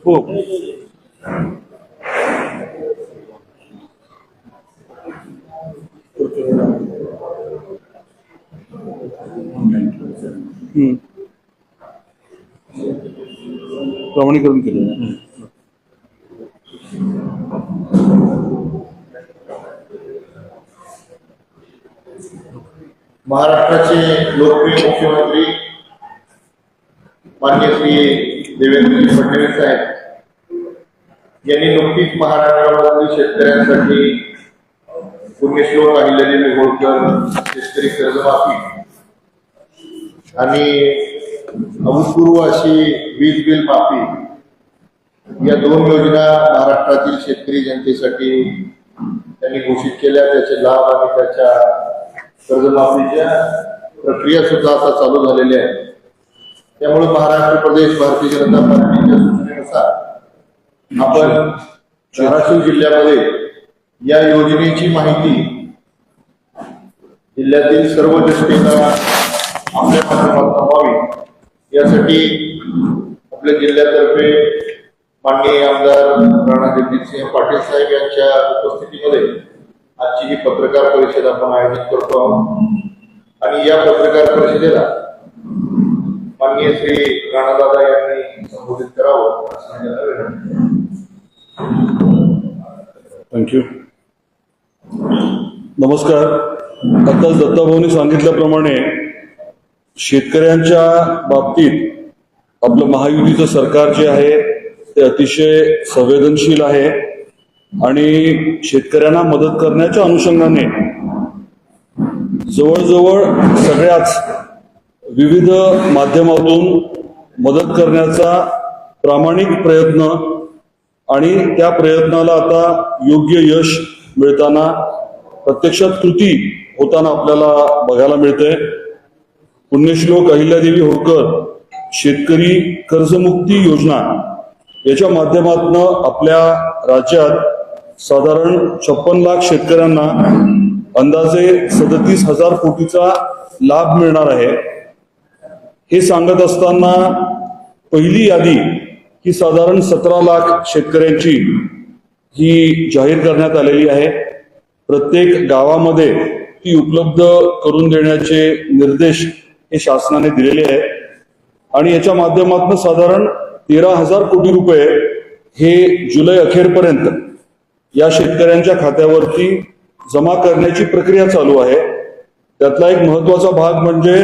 हो. प्रमाणीकरण केलं. महाराष्ट्राचे लोकप्रिय मुख्यमंत्री माननीय श्री देवेंद्र फडणवीस साहेब यांनी नुकतीच महाराष्ट्रामधील शेतकऱ्यांसाठी पुण्यश्लोक अहिल्यादेवी होळकर शेतकरी कर्जमाफी आणि अभूतपूर्व अशी वीज बिल माफी या दोन योजना महाराष्ट्रातील शेतकरी जनतेसाठी त्यांनी घोषित केल्या. त्याचे लाभ आणि त्याच्या कर्जमाफीच्या प्रक्रिया सुद्धा आता चालू झालेल्या आहेत. त्यामुळे महाराष्ट्र प्रदेश भारतीय जनता पार्टीच्या सूचनेनुसार आपण धाराशिव जिल्ह्यामध्ये या योजनेची माहिती जिल्ह्यातील सर्व जनतेला आपल्या माध्यमातून व्हावी यासाठी आपल्या जिल्ह्यातर्फे माननीय आमदार राणा जगजितसिंह पाटील साहेब यांच्या उपस्थितीमध्ये आजची ही पत्रकार परिषद आपण आयोजित करतो आहोत. आणि या पत्रकार परिषदेला माननीय श्री राणादादा यांनी संबोधित करावं असं माझ्याला विनंती. थँक्यू. नमस्कार. आताच दत्ताभाऊंनी सांगितल्याप्रमाणे शेतकऱ्यांच्या बाबतीत आपलं महायुतीचं सरकार जे आहे ते अतिशय संवेदनशील आहे आणि शेतकऱ्यांना मदत करण्याच्या अनुषंगाने जवळजवळ सगळ्याच विविध माध्यमातून मदत करण्याचा प्रामाणिक प्रयत्न आणि त्या प्रयत्नाला आता योग्य यश मिळताना प्रत्यक्षात कृती होताना आपल्याला बघायला मिळते. पुण्यश्लोक अहिल्यादेवी होळकर शेतकरी कर्जमुक्ती योजना याच्या माध्यमातून आपल्या राज्यात साधारण 56 लाख शेतकऱ्यांना अंदाजे 37,000 कोटीचा लाभ मिळणार आहे. हे सांगत असताना पहिली यादी ही साधारण 17 लाख शेतकऱ्यांची ही जाहीर करण्यात आलेली आहे. प्रत्येक गावामध्ये ती उपलब्ध करून देण्याचे निर्देश हे शासनाने दिलेले आहेत आणि याच्या माध्यमातून साधारण 13,000 कोटी रुपये हे जुलै अखेरपर्यंत या शेतकऱ्यांच्या खात्यावरती जमा करण्याची प्रक्रिया चालू आहे. त्यातला एक महत्वाचा भाग म्हणजे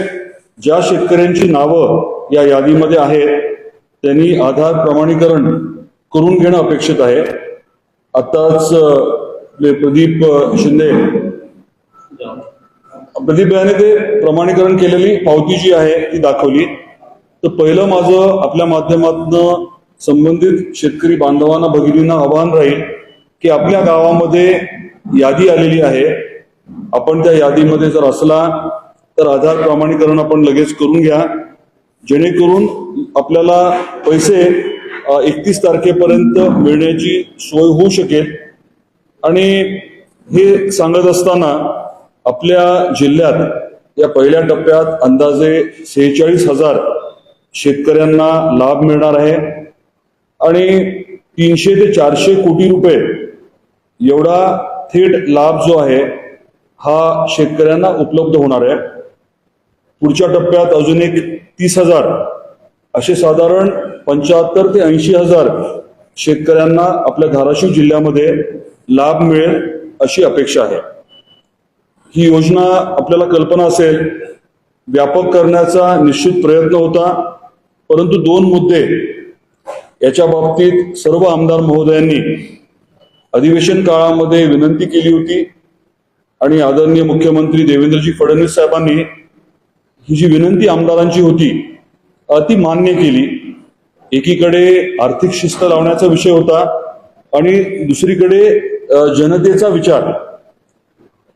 ज्या शेतकऱ्यांची नावं या यादीमध्ये आहेत त्यांनी आधार प्रमाणीकरण करून घेणं अपेक्षित आहे. आताच प्रदीप शिंदे यांनी ते प्रमाणीकरण केलेली पावती जी आहे ती दाखवली. तर पहिलं माझं आपल्या माध्यमातून संबंधित शेतकरी बांधवांना भगिनींना आवाहन राहील की आपल्या गावामध्ये यादी आलेली आहे, आपण त्या यादीमध्ये जर असला तर आधार प्रमाणीकरण आपण लगेच करून घ्या, जेणेकरून आपल्याला पैसे 31 तारखेपर्यंत मिळण्याची सोय होऊ शकेल. आणि हे सांगत असताना आपल्या जिल्ह्यात या पहिल्या टप्प्यात अंदाजे 46,000 शेतकऱ्यांना लाभ मिळणार आहे आणि 300 ते 400 कोटी रुपये एवढा थेट लाभ जो आहे हा शेतकऱ्यांना उपलब्ध होणार आहे. पुढच्या टप्प्यात अजून एक 30,000 असे साधारण 75 ते 80,000 शेतकऱ्यांना आपल्या धाराशिव जिल्ह्यामध्ये लाभ मिळेल अशी अपेक्षा आहे. ही योजना आपल्याला कल्पना असेल व्यापक करण्याचा निश्चित प्रयत्न होता, परंतु 2 मुद्दे याच्या बाबतीत सर्व आमदार महोदयांनी अधिवेशन काळामध्ये विनंती केली होती आणि आदरणीय मुख्यमंत्री देवेंद्रजी फडणवीस साहेबांनी ही जी विनंती आमदारांची होती ती मान्य केली. एकीकडे आर्थिक शिस्त लावण्याचा विषय होता आणि दुसरीकडे जनतेचा विचार.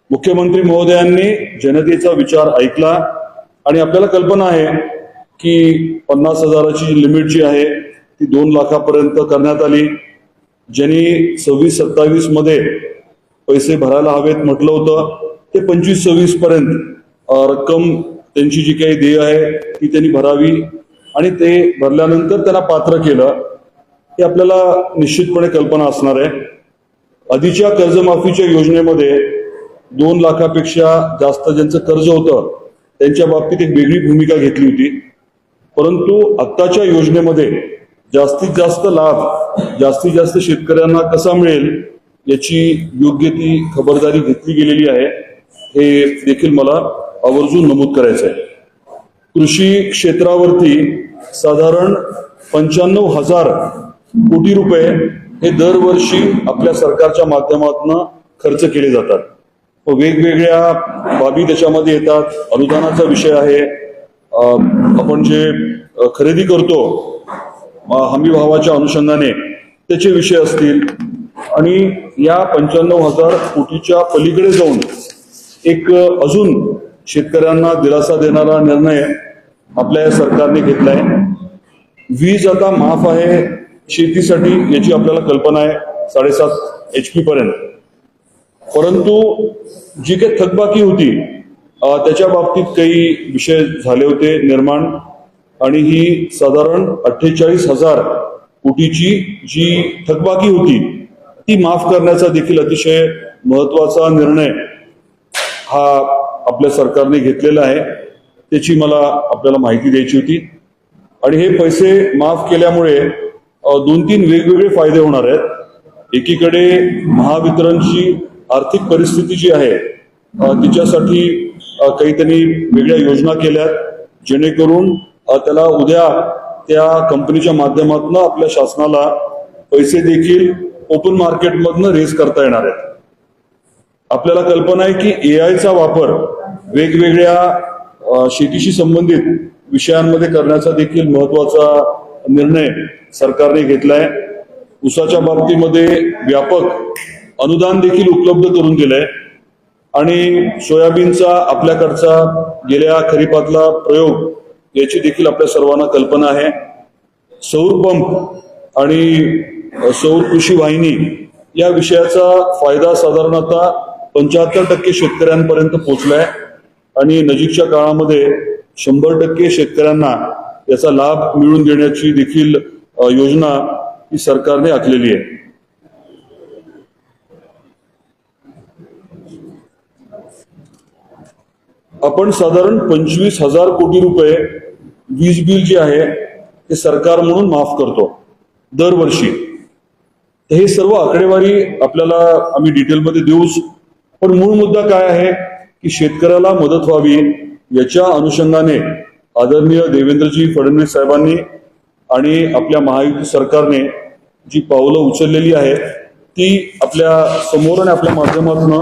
मुख्यमंत्री महोदयांनी जनतेचा विचार ऐकला आणि आपल्याला कल्पना आहे की 50,000ची लिमिट जी आहे ती 2 लाखापर्यंत करण्यात आली. ज्यांनी 26-27 मध्ये पैसे भरायला हवेत म्हटलं होतं ते 25-26 पर्यंत रक्कम त्यांची जी काही देय आहे ती त्यांनी भरावी आणि ते भरल्यानंतर त्यांना पात्र केलं. हे आपल्याला निश्चितपणे कल्पना असणार आहे. आधीच्या कर्जमाफीच्या योजनेमध्ये 2 लाखापेक्षा जास्त ज्यांचं कर्ज होतं त्यांच्या बाबतीत एक वेगळी भूमिका घेतली होती. परंतु आत्ताच्या योजनेमध्ये जास्तीत जास्त लाभ जास्तीत जास्त शेतकऱ्यांना कसा मिळेल याची योग्य ती खबरदारी घेतली गेलेली आहे, हे देखील मला आवर्जून नमूद करायचं आहे. कृषी क्षेत्रावरती साधारण 95,000 कोटी रुपये हे दरवर्षी आपल्या सरकारच्या माध्यमातून खर्च केले जातात. वेगवेगळ्या बाबी त्याच्यामध्ये येतात. अनुदानाचा विषय आहे, आपण जे खरेदी करतो हमी भावाच्या अनुषंगाने त्याचे विषय असतील, आणि या 95,000 कोटीच्या पलीकडे जाऊन एक अजून शेतकऱ्यांना दिलासा देणारा निर्णय आपल्या या सरकारने घेतलाय. वीज आता माफ आहे शेतीसाठी याची आपल्याला कल्पना आहे 7.5 HP पर्यंत. परंतु जी काही थकबाकी होती त्याच्या बाबतीत काही विषय झाले होते निर्माण, आणि ही साधारण 48,000 कोटीची जी थकबाकी होती ती माफ करण्याचा देखील अतिशय महत्वाचा निर्णय हा आपल्या सरकारने घेतलेला आहे. त्याची मला आपल्याला माहिती द्यायची होती. आणि हे पैसे माफ केल्यामुळे 2-3 वेगवेगळे फायदे होणार आहेत. एकीकडे महावितरणची आर्थिक परिस्थिती जी आहे तिच्यासाठी काहीतरी वेगळ्या योजना केल्यात, जेणेकरून त्याला उद्या त्या कंपनीच्या माध्यमातून आपल्या शासनाला पैसे देखील ओपन मार्केटमधनं रेज करता येणार आहेत. आपल्याला कल्पना आहे की AI वापर वेगवेगळ्या शेतीशी संबंधित विषयांमध्ये करण्याचा देखील महत्वाचा निर्णय सरकारने घेतलाय. ऊसाच्या बाबतीमध्ये व्यापक अनुदान देखील उपलब्ध करून दिलंय, आणि सोयाबीनचा आपल्याकडचा गेल्या खरीपातला प्रयोग याची देखील आपल्या सर्वांना कल्पना आहे. सौर पंप आणि सौर कृषी वाहिनी या विषयाचा फायदा साधारणतः 75% शेतकऱ्यांपर्यंत पोहोचलाय, आणि नजीकच्या काळामध्ये 100% शेतकऱ्यांना याचा लाभ मिळवून देण्याची देखील योजना ही सरकारने आखलेली आहे. आपण साधारण 25,000 कोटी रुपये वीज बिल जे आहे ते सरकार म्हणून माफ करतो दरवर्षी. हे सर्व आकडेवारी आपल्याला आम्ही डिटेलमध्ये देऊच, पण मूळ मुद्दा काय आहे की शेतकऱ्याला मदत व्हावी याच्या अनुषंगाने आदरणीय देवेंद्रजी फडणवीस साहेबांनी आणि आपल्या महायुती सरकारने जी पावलं उचललेली आहेत ती आपल्या समोर आणि आपल्या माध्यमातून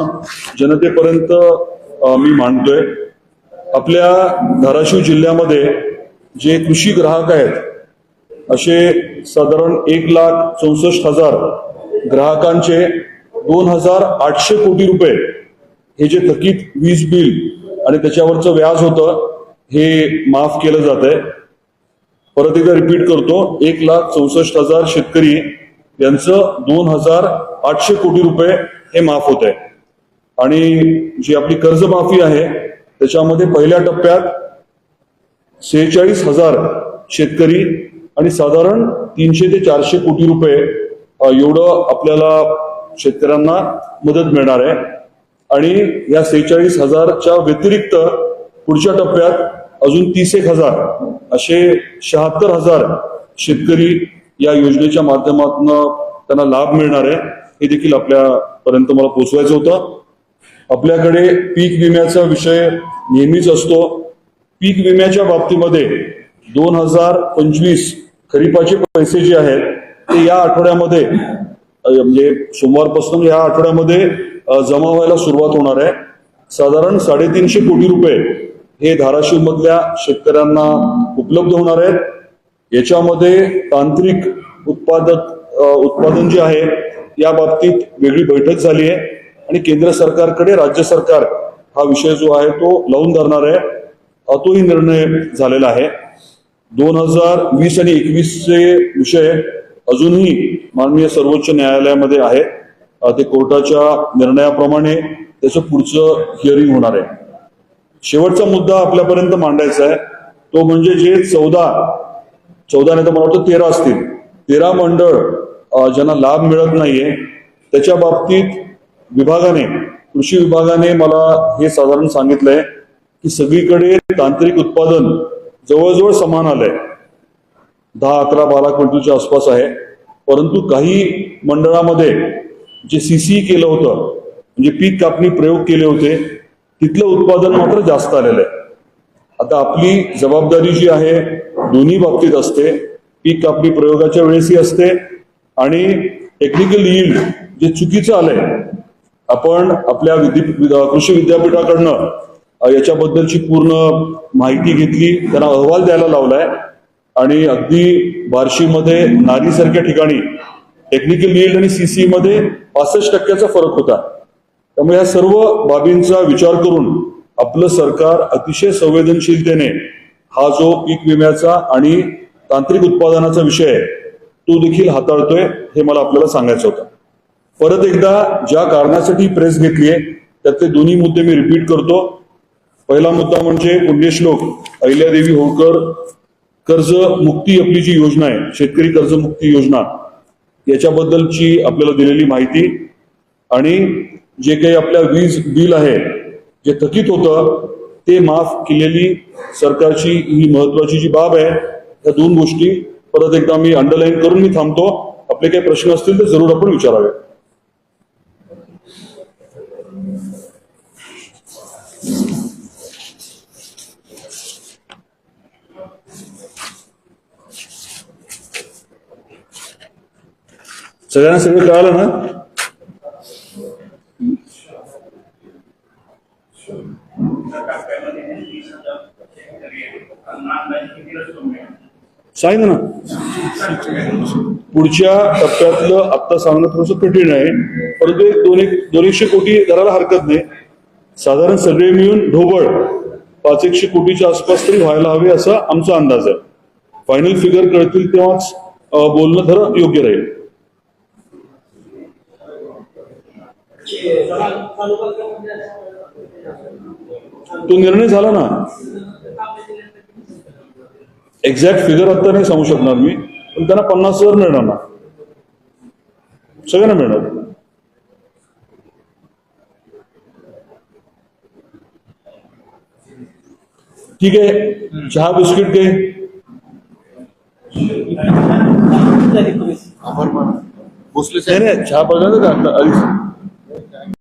जनतेपर्यंत मी मांडतोय. आपल्या धाराशिव जिल्ह्यामध्ये जे कृषी ग्राहक आहेत असे साधारण 1,64,000 ग्राहकांचे 2,800 कोटी रुपये हे जे थकीत वीज बिल आणि त्याच्यावरचं व्याज होतं हे माफ केलं जात आहे. परत एकदा रिपीट करतो, 1,64,000 शेतकरी यांचं 2,800 कोटी रुपये हे माफ होत आहे. आणि जी आपली कर्जमाफी आहे त्याच्यामध्ये पहिल्या टप्प्यात 46,000 शेतकरी आणि साधारण 300 ते 400 कोटी रुपये एवढं आपल्याला शेतकऱ्यांना मदत मिळणार आहे. आणि या 46,000च्या व्यतिरिक्त पुढच्या टप्प्यात अजून 31,000 असे 76,000 शेतकरी या योजनेच्या माध्यमातून त्यांना लाभ मिळणार आहे. हे देखील आपल्यापर्यंत मला पोहोचवायचं होतं. आपल्याकडे पीक विम्याचा विषय नेहमीच असतो. पीक विम्याच्या बाबतीमध्ये 2025 खरीपाचे पैसे जे आहेत ते या आठवड्यामध्ये म्हणजे सोमवारपासून या आठवड्यामध्ये जमा व्हायला सुरुवात होणार आहे. साधारण 350 कोटी रुपये हे धाराशिव मधल्या शेतकऱ्यांना उपलब्ध होणार आहेत. याच्यामध्ये तांत्रिक उत्पादन जे आहे या बाबतीत वेगळी बैठक झाली आहे, आणि केंद्र सरकारकडे राज्य सरकार हा विषय जो आहे तो लावून धरणार आहे, तोही निर्णय झालेला आहे. 2020 आणि 21चे विषय अजूनही माननीय सर्वोच्च न्यायालयामध्ये आहेत. ते कोर्टाच्या निर्णयाप्रमाणे त्याचं पुढचं हिअरिंग होणार आहे. शेवटचा मुद्दा आपल्यापर्यंत मांडायचा आहे तो म्हणजे जे 14 नाही तर मला वाटतं 13 असतील 13 मंडळ ज्यांना लाभ मिळत नाहीये त्याच्या बाबतीत विभागाने, कृषी विभागाने मला हे साधारण सांगितलंय की सगळीकडे तांत्रिक उत्पादन जवळजवळ समान आलंय, 10, 11, 12 क्विंटलच्या आसपास आहे. परंतु काही मंडळामध्ये जे सीसी केलं होतं, म्हणजे पीक कापणी प्रयोग केले होते, तिथलं उत्पादन मात्र जास्त आलेलं आहे. आता आपली जबाबदारी जी आहे दोन्ही बाबतीत असते, पीक कापणी प्रयोगाच्या वेळेसही असते आणि टेक्निकल यील्ड जे चुकीचं आलंय, आपण आपल्या कृषी विद्यापीठाकडनं याच्याबद्दलची पूर्ण माहिती घेतली, त्यांना अहवाल द्यायला लावलाय आणि अगदी बार्शीमध्ये नारीसारख्या ठिकाणी टेक्निकल यील्ड आणि सीसी मध्ये 65% फरक होता. त्यामुळे या सर्व बाबींचा विचार करून आपलं सरकार अतिशय संवेदनशीलतेने हा जो पीक विम्याचा आणि तांत्रिक उत्पादनाचा विषय आहे तो देखील हाताळतोय, हे मला आपल्याला सांगायचं होतं. परत एकदा ज्या कारणासाठी प्रेस घेतलीये त्यातले दोन्ही मुद्दे मी रिपीट करतो. पहिला मुद्दा म्हणजे पुण्यश्लोक अहिल्यादेवी होळकर कर्जमुक्ती, आपली जी योजना आहे शेतकरी कर्जमुक्ती योजना, याच्याबद्दलची आपल्याला दिलेली माहिती आणि जे काही आपल्या वीज बिल आहे जे थकीत होतं ते माफ केलेली सरकारची ही महत्वाची जी बाब आहे. या दोन गोष्टी परत एकदा मी अंडरलाईन करून मी थांबतो. आपले काही प्रश्न असतील तर जरूर आपण विचारावे. सगळ्यांना सगळं कळालं ना? सांग ना. पुढच्या टप्प्यातलं आत्ता सांगणं थोडंसं कठीण आहे, परंतु 200 कोटी करायला हरकत नाही. साधारण सगळे मिळून ढोबळ 500 कोटीच्या आसपास तरी व्हायला हवे असा आमचा अंदाज आहे. फायनल फिगर कळतील तेव्हाच बोलणं खरं योग्य राहील. तो निर्णय झाला ना. एक्झॅक्ट फिगर आता नाही सांगू शकणार मी, पण त्यांना 50,000 मिळणार ना, सगळ्यांना मिळणार. ठीक आहे, चहा बिस्किट काही भोसले नाही, चहा बघा का